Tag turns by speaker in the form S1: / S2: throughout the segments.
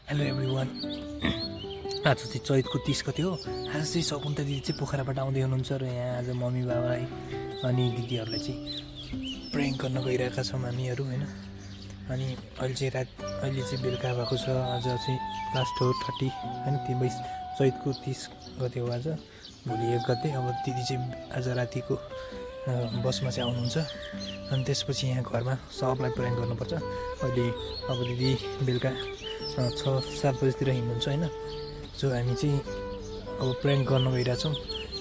S1: Hello everyone. आज चाहिँ चैतको 30 गते हो। आज चाहिँ सकुन्ता दिदी चाहिँ पोखराबाट आउँदै हुनुहुन्छ र यहाँ आज मम्मी बाबालाई अनि दिदीहरूलाई चाहिँ प्र्याङ्क गर्न गइरहेका छौँ हामीहरू होइन। अनि अहिले चाहिँ बेलुका भएको छ। आज चाहिँ लास्ट हो 30 होइन, चैतको 30 गते हो आज। भोलि 1 गते। अब दिदी चाहिँ आज रातिको बसमा चाहिँ आउनुहुन्छ अनि त्यसपछि यहाँ घरमा सबलाई प्र्याङ्क गर्नुपर्छ। अब दिदी बेलुका 6-7 बजीतिर हिँड्नुहुन्छ होइन। सो हामी चाहिँ अब प्र्याङ्क गर्न गइरहेछौँ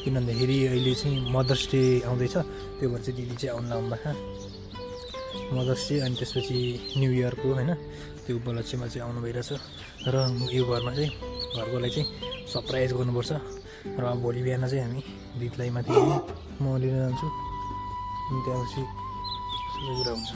S1: किन भन्दाखेरि अहिले चाहिँ मदर्स डे आउँदैछ। त्यो भएर चाहिँ दिदी चाहिँ आउनु भएको मदर्स डे अनि त्यसपछि न्यु इयरको होइन त्यो उपलक्ष्यमा चाहिँ आउनु भइरहेछ। र यो घरमा चाहिँ घरकोलाई चाहिँ सरप्राइज गर्नुपर्छ। र भोलि बिहान चाहिँ हामी दिदीलाई माथि म लिन जान्छु अनि त्यहाँपछि सबै कुरा हुन्छ।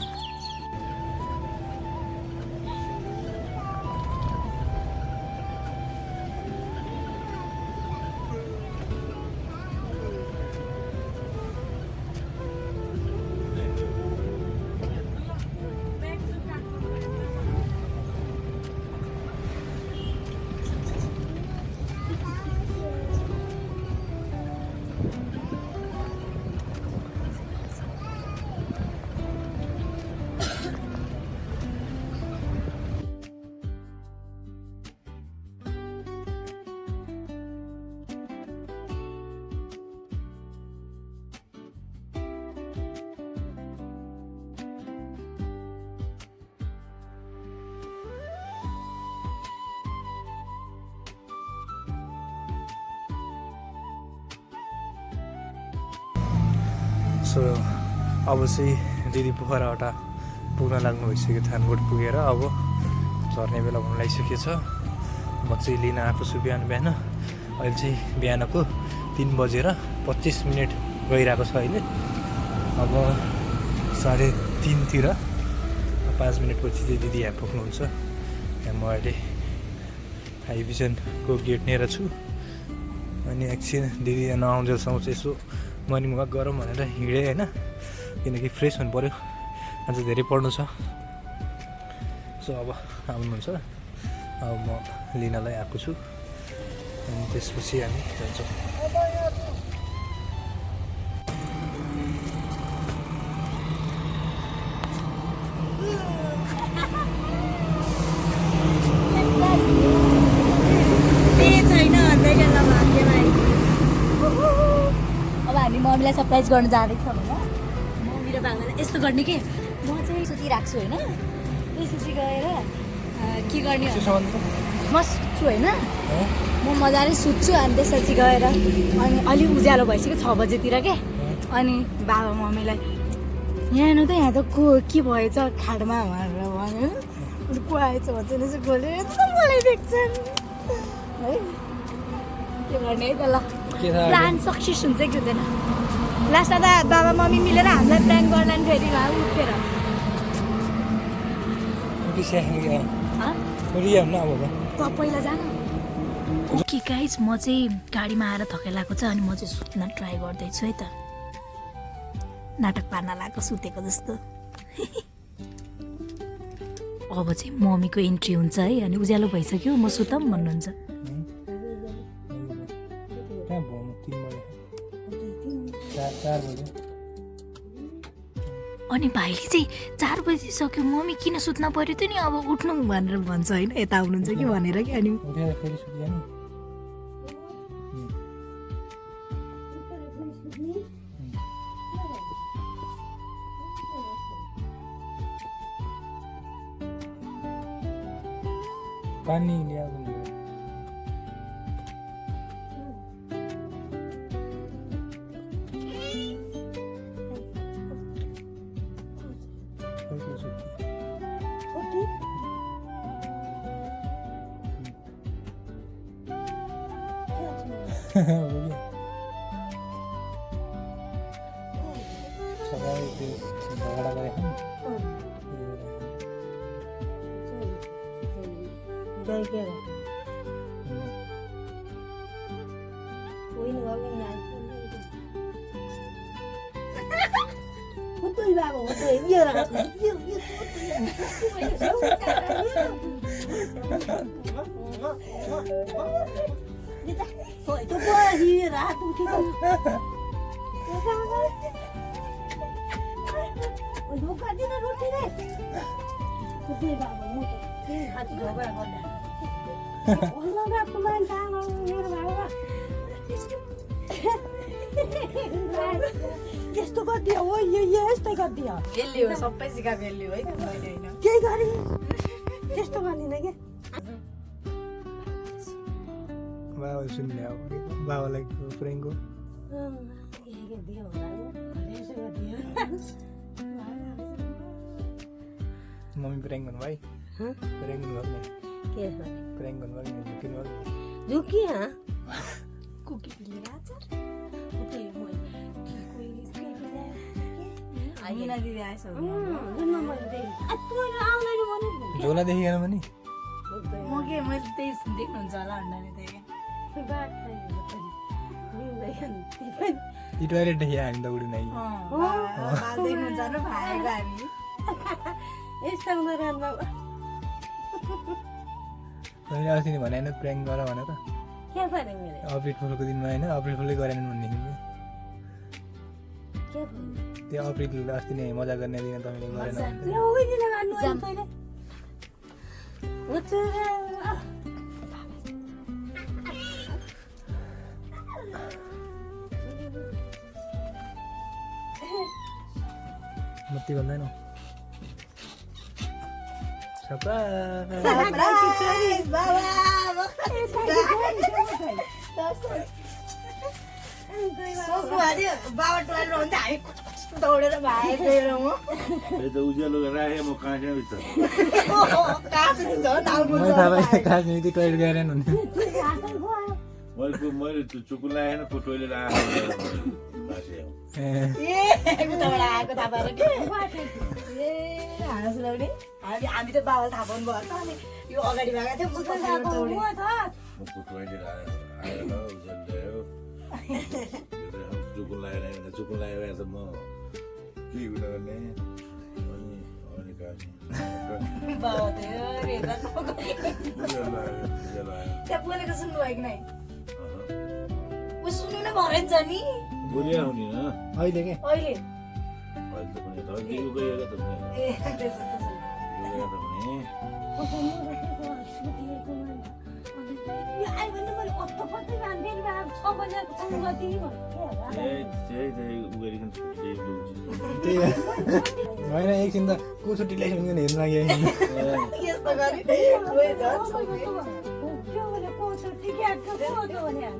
S1: सो अब चाहिँ दिदी पोखराबाट पुग्न लाग्नु भइसक्यो। थानकोट पुगेर अब झर्ने बेला हुन लागिसकेको छ। म चाहिँ लिन आएको छु बिहान। अहिले चाहिँ बिहानको 3:25 गइरहेको छ। अहिले अब 3:30 5 मिनटपछि चाहिँ दिदी यहाँ पुग्नुहुन्छ। यहाँ म अहिले हाइभिजनको गेट लिएर छु अनि एकछिन दिदी नआउन्जेलसम्म चाहिँ यसो मर्निङ वाक गरौँ भनेर हिँडेँ होइन, किनकि फ्रेस हुनु पऱ्यो। आज धेरै पढ्नु छ। सो अब आउनुहुन्छ। अब म लिनलाई आएको छु अनि त्यसपछि हामी जान्छौँ।
S2: मम्मीलाई सरप्राइज गर्न जाँदैछ होइन। मम्मी र बाबालाई यस्तो गर्ने के म चाहिँ सुतिरहेको छु होइन। त्यसपछि गएर के गर्ने म सुत्छु होइन। म मजाले सुत्छु अनि त्यसपछि गएर अनि अलिक उज्यालो भइसक्यो 6 बजेतिर के। अनि बाबा मम्मीलाई यहाँ हेर्नु त यहाँ त को के भएछ खाडमा भनेर भन्यो। को आएछ भन्छ यसो खोलेर मलाई देख्छन् है। के गर्ने है त ल, प्लान सक्सेस हुन्छ कि हुँदैन। लास्टमा त बाबा मम्मी मिलेर हामीलाई प्लान गर्ला नि फेरि उठेर पहिला जानु। ओके गाइज, म चाहिँ गाडीमा आएर थकाइरहेको छ अनि म चाहिँ सुत्न ट्राई गर्दैछु है त। नाटक पार्न लगाएको सुतेको जस्तो। अब चाहिँ मम्मीको इन्ट्री हुन्छ है। अनि उज्यालो भइसक्यो म सुतौँ भन्नुहुन्छ। अनि भाइले चाहिँ 4 बजिसक्यो मम्मी किन सुत्न पर्यो त नि अब उठ्नु भनेर भन्छ होइन। यता आउनुहुन्छ कि भनेर कि। अनि
S1: पानी ल्याउनु
S2: Itu bahira tuh kita. Buka dia roti deh. Gede banget motor. Hati gua berapa? Allah nggak kemarin kalau berapa? यस्तो गरिदियो हो यो यस्तै गरिदियो
S3: गेल्ली हो सबै सिका गेल्ली हो है मैले हैन
S2: केही गरे त्यस्तो गर्दिनँ के
S1: बाबा सुन्ने अब बाबालाई प्रेङ्कको
S2: दियो होला यसो गरिदियो
S1: मम्मी प्रेङ्क गर्नु भाइ प्रेङ्क गर्ने
S2: के
S1: प्रेङ्क गर्नु भाइ किन गर्नु
S2: झुकी हाँ
S3: कुकी लिएर आचार आइना दिदी आएछ
S1: झोला देखिएन भने
S3: म के मैले त्यही देख्नुहुन्छ होला भन्नाले
S1: ती टोइलेट देखियो हामी त उड्नु नै
S3: बाल देख्नुहुन्छ न भागेको हामी
S2: यस्तो गरेर बाबा
S1: तैँले अस्ति नि भने होइन प्रेङ्क गर भनेर
S2: के भने मैले
S1: अप्रिल फुलको दिनमा होइन अप्रिल फुलै गरेन भन्ने
S2: के भने
S1: त्यो अप्रिल अस्ति नै मजा गर्ने दिन तपाईँले गरेन भने
S2: यो उही दिन गर्नु अनि तैले
S1: मत्ती भन्दैन सरप्राइज
S3: सरप्राइज बाबा सोच्नु आयो बाबा टोइलेट हुन्थ्यो हामी दौडेर भागेको म
S4: त उज्यालो राखे म काँसे भित्र
S3: कासे छ ताउनु
S1: मैले थाहा पाएँ खास नि त्यो टोइलेट गएर हुने
S4: मैले त्यो चुकुन लागेन को टोइलेट आएर काँसे हो
S1: ए
S3: ए उताबाट आएको थाहा पाएर के ए हाँस लाउने हामी त बाबाले थाहा पाउनु भयो त अनि यो अगाडि भागेको थियो मुख दौडे
S4: म को टोइलेट आएर उज्यालो चुकुन लागेन चुकुन लागेर त म के गुना गर्ने अनि काँसे
S3: बाबा त रेदा
S4: उज्यालो आयो
S3: त्यहाँ बोलेको सुन्नुभयो कि नै ऊ सुन्नु नै भएछ नि
S4: बोलिया हुने न
S1: अहिले के
S3: अहिले
S4: अहिले त पनि त यो गएको त पनि
S3: ए त्यसो
S4: यो गएको त पनि
S2: आइ भने मैले कस्तो कति बान्देन बा 6 बजेको फोन गरिदिनु
S4: त्यही उगेरिकन छुट्टी
S1: त्यही होइन एकछिन त को छुट्टी ल्याइसक्यो भने हेर्नु लागि
S3: यस्तो गरी ओए झन्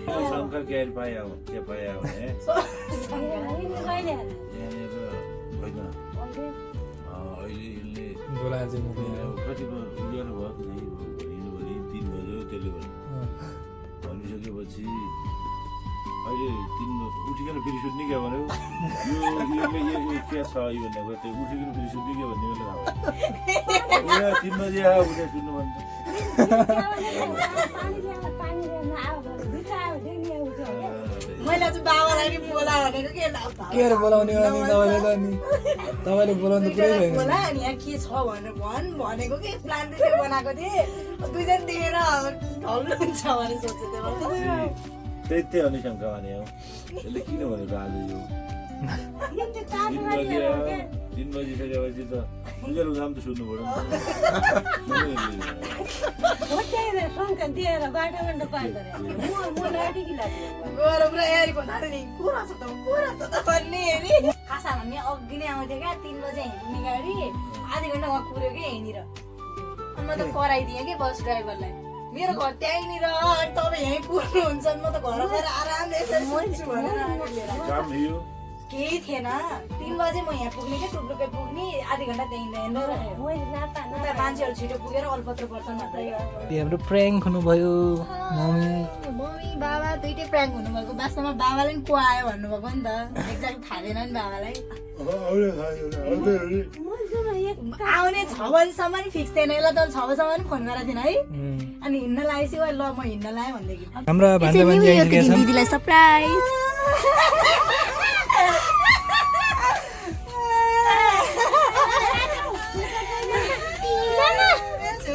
S4: शङ्कर के पायो के पायो भने यहाँनिर होइन अहिले यसले
S1: बोला चाहिँ म
S4: कति उज्यालो भएको हिँड्नु भने 3 बज्यो त्यसले भनिसकेपछि अहिले 3 उठिकन फेरि सुत्ने क्या भन्यो यो के छ यो भन्दा त्यो उठिकन फेरि सुत्ने क्या भन्ने बेला 3 बजे आयो उठे सुन्नु भन्छ
S3: मैले चाहिँ बाबालाई नि बोला भनेको के
S1: के अरे बोलाउने अनि तपाईँले त नि तपाईँले बोलाउनु पुरै छैन
S3: बोला अनि यहाँ के छ भनेर भनेको कि प्लान चाहिँ बनाएको थिएँ दुईजना देखेर ढल्नुहुन्छ भने सोचेको
S4: त्यही अनि शङ्का भने हो यसले किन भनेको आज यो 3 बजिसकेपछि त उज्यालो काम त सुन्नु पऱ्यो
S3: गएर पुरा एरीको नि कुरा छ त भन्ने हेरी खासा भन्ने अघि नै आउँथ्यो क्या 3 बजे हिँड्ने गाडी आधी घन्टा उहाँ कुर्यो क्या यहीँनिर अनि म त कराइदिएँ कि बस ड्राइभरलाई मेरो घर त्यहीँनिर तपाईँ यहीँ कुर्नुहुन्छ म त घर गएर आरामले यसरी सुन्छु भनेर
S4: काम थियो
S3: केही थिएन 3 बजे म यहाँ पुग्ने क्या टुप्लुकै पुग्ने आधी घन्टा त्यहीँ हिँडेर मान्छेहरू छिटो पुगेर अलपत्र पर्छन् भन्दा
S1: हाम्रो प्रेङ्क हुनुभयो मम्मी
S3: मम्मी बाबा दुइटै प्र्याङ्क हुनुभएको वास्तवमा बाबाले नि को आयो भन्नुभएको नि त एक्ज्याक्ट थाहा थिएन नि बाबालाई आउने 6 बजीसम्म नि फिक्स थिएन यसलाई त 6 बजीसम्म नि फोन गरेको थिएन है अनि हिँड्न लागेपछि ल म हिँड्न लाएँ भनेदेखि
S1: हाम्रो भान्जा भान्जी आइसकेका छन्
S3: दिदीलाई सरप्राइज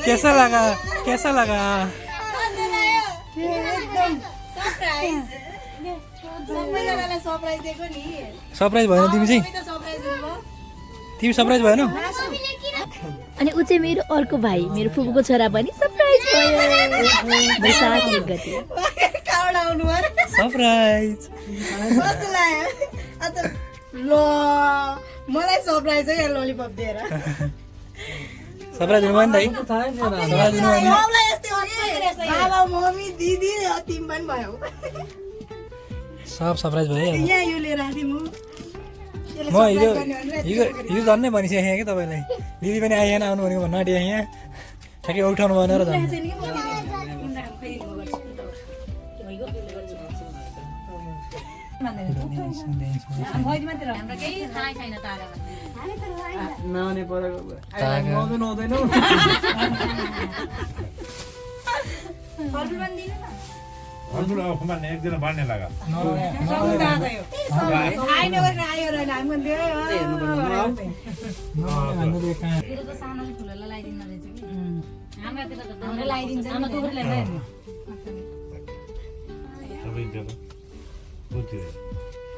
S1: कैसा लगा कैसा लगा
S3: एकदम सरप्राइज सबैजनालाई सरप्राइज दिएको नि
S1: सरप्राइज भएन तिमी चाहिँ
S3: त सरप्राइज दिनुभयो
S1: तिमी सरप्राइज भएनौ
S2: अनि ऊ चाहिँ मेरो अर्को भाइ मेरो फुपूको छोरा पनि सरप्राइज भयो वैशाख 1 गते
S3: कहाँबाट आउनु भयो
S1: सरप्राइज
S3: कस्तो लाग्यो अन्त ल मलाई सरप्राइज है ललिपप दिएर
S1: सरप्राइज दिनुभयो नि दाइ सरप्राइज दिनुभयो नि
S3: सबलाई यस्तै हो बाबा मम्मी दिदी तिमी पनि भयो
S1: सब सरप्राइज भयो
S3: यहाँ यो लिएर आएको थिएँ
S1: म हिजो झन्नै भनिसकेँ कि तपाईँलाई दिदी पनि आइएन आउनु भनेको भन्नु आँटेँ यहाँ ठ्याक्कै उठाउनु भएन र झन्
S4: एकजना बाँड्ने लाग्यो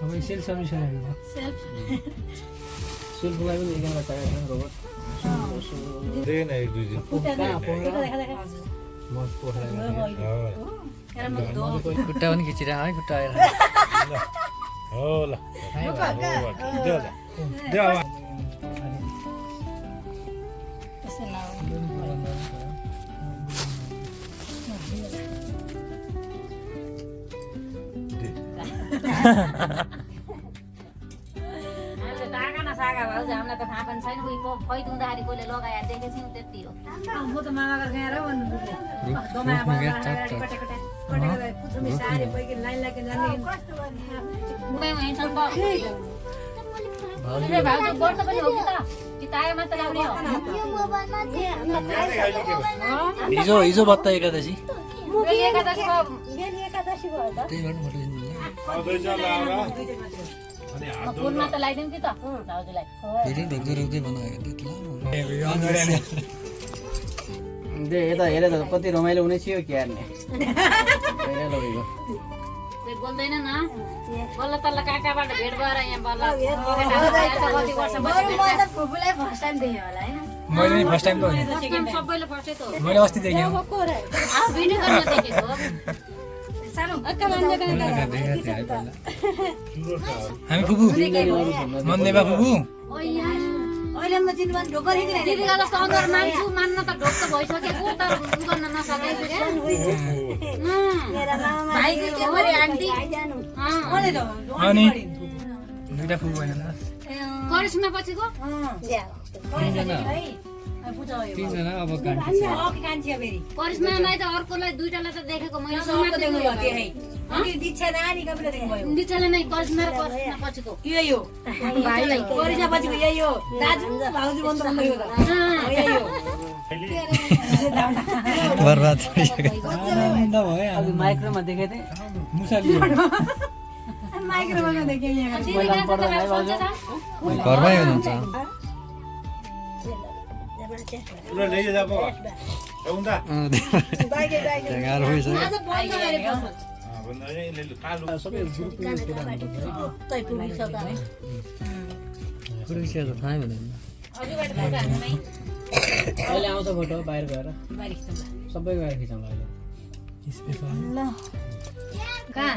S1: अब सेल सर्भिस सेल्फलाई पनि एकजना चाहिएको रोबोट
S4: देखेन एक दुई दिन
S1: खुट्टा पनि खिचिरहेको है खुट्टा आएर
S4: हो ल देऊ
S5: सागा भाउजू हामीलाई त थाहा पनि छैन उही फैदुँदाखेरि कसले लगाएर देखेछौँ त्यति हो
S3: म त मामा घर गएर
S5: मुम्बईमा हिँड्छन् त भाउजू गर्नु पनि हो कि ताया मात्र ल्याउने हो
S1: हिजो बत्ता एकादशी
S5: एकादशीको
S1: त्यही भएर फोटो
S5: फुलमा त लगाइदिउँ कि त भाउजूलाई
S6: यता हेरे त कति रमाइलो हुने थियो क्यार्ने
S5: कोही बोल्दैन न बल्ल तल्ल काकाबाट भेट भएर यहाँ बल्ल कति वर्ष
S2: फुपूलाई फर्स्ट टाइम देखेँ होला हैन
S1: मैले नि फर्स्ट टाइम त हो नि
S5: सबैले फर्स्टै त हो
S1: मैले अस्ति देखेँ
S5: भिडियो गर्न देखेको
S1: हामी फुपू मन्देबा फुपू
S3: अहिले म चिन्नु भने ढोकर
S5: दिदीको जस्तो अनुहार मान्छु मान्न त ढोक्क भइसकेको तर गर्न नसकेको भाइको के गरे आन्टी
S1: अनि दुईटा फुपू भएन
S5: करिस्मा पछिको
S1: तीनजना अब
S5: करिस्मालाई त अर्कोलाई दुईटालाई त देखेको मैले
S3: दीक्षा नानीको पनि देख्नुभयो
S5: दिचाले नै करिस्मा र करिस्मा पछिको
S3: यही हो परिजा पछिको यही हो दाजु भाउजू भन्नु त यही हो
S1: बर्बाद आनन्द भयो
S6: अब माइक्रोमा देखेँ थिएँ
S1: मुसाली
S3: माइक्रोमा देखेँ यहाँ
S1: घरमै हुनुहुन्छ
S4: ल ल्याइ जा बाबा आउँदा
S1: गाह्रो भइसक्यो
S3: आज बन्द गरेको
S4: भन्दा यसले कालो
S1: सबै
S3: तै पुगिछ त
S1: पुरुष त थाहै हुँदैन
S5: अघिबाट फोटो हान्नुमै
S6: अहिले आउँछ फोटो बाहिर गएर
S5: बारी खिच्नु
S6: सबै गएर खिचाउँला अहिले
S1: स्पेशल
S5: कहाँ